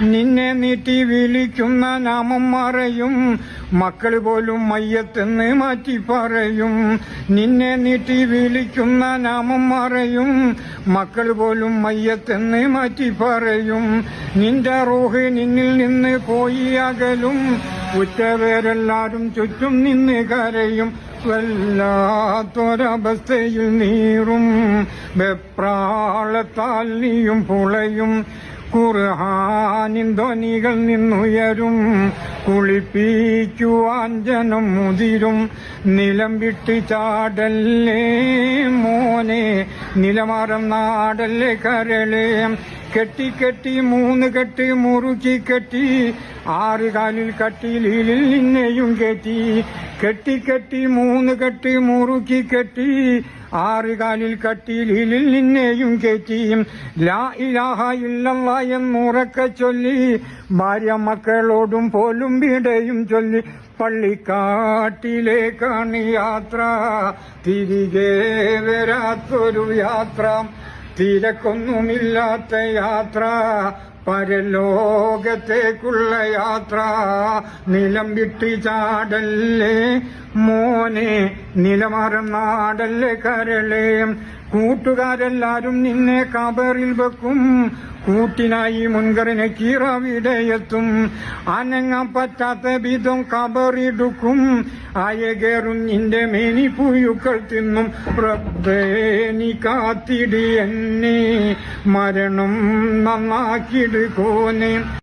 നിന്നെ നീട്ടി വിളിക്കുന്ന നാമം മറയും, മക്കൾ പോലും മയ്യത്തെന്ന് മാറ്റി പറയും. നിന്നെ നീട്ടി വിളിക്കുന്ന നാമം മറയും, മക്കൾ പോലും മയ്യത്തെന്ന് മാറ്റി പറയും. നിന്റെ റൂഹ് നിന്നിൽ നിന്ന് പോയി അകലും, ഉറ്റവരെല്ലാരും ചുറ്റും നിന്ന് കരയും. വല്ലാത്തൊരവസ്ഥയിൽ നീറും, വെപ്രാളത്താൽ നീയും പുളയും. ഖുർആനിൻ ധ്വനികൾ നിന്നുയരും, കുളിപ്പിക്കുവാൻ ജനം മുതിരും. നിലം വിട്ട് ചാടല്ലേ മോനെ, നിലമാറം നാടല്ലേ കരളേ. കെട്ടി കെട്ടി 3 കെട്ട് മുറുക്കി കെട്ടി, 6 കാലിൽ കട്ടിലിൽ നിന്നെയും കെട്ടി. കെട്ടി കെട്ടി 3 കെട്ട് മുറുക്കി കെട്ടി, 6 കാലിൽ കട്ടിലിൽ നിന്നെയും കെട്ടി. ലാ ഇലാഹ ഇല്ലല്ലാഹ് എന്നുറക്കെ ചൊല്ലി, ഭാര്യ മക്കളോടും പോലും വിടയും ചൊല്ലി. പള്ളിക്കാട്ടിലേക്കാണ് യാത്ര, തിരികെ വരാത്തൊരു യാത്ര. തിരക്കൊന്നുമില്ലാത്ത യാത്ര, പരലോകത്തേക്കുള്ള യാത്ര. നിലം വിട്ട് ചാടല്ലേ മോനെ, നിലമാറം നാടല്ലേ കരളേ. കൂട്ടുകാരെല്ലാരും നിന്നെ കബറിൽ വെക്കും, കൂട്ടിനായി മുൻകറിനെ കീറവിടെയെത്തും. അനങ്ങാൻ പറ്റാത്ത വിധം കബറിടുക്കും, അയകേറും നിന്റെ മേനി പുഴുക്കൾ തിന്നും. റബ്ബേ നീ കാത്തിടി എന്നെ, മരണം നന്നാക്കിടുകോനെ.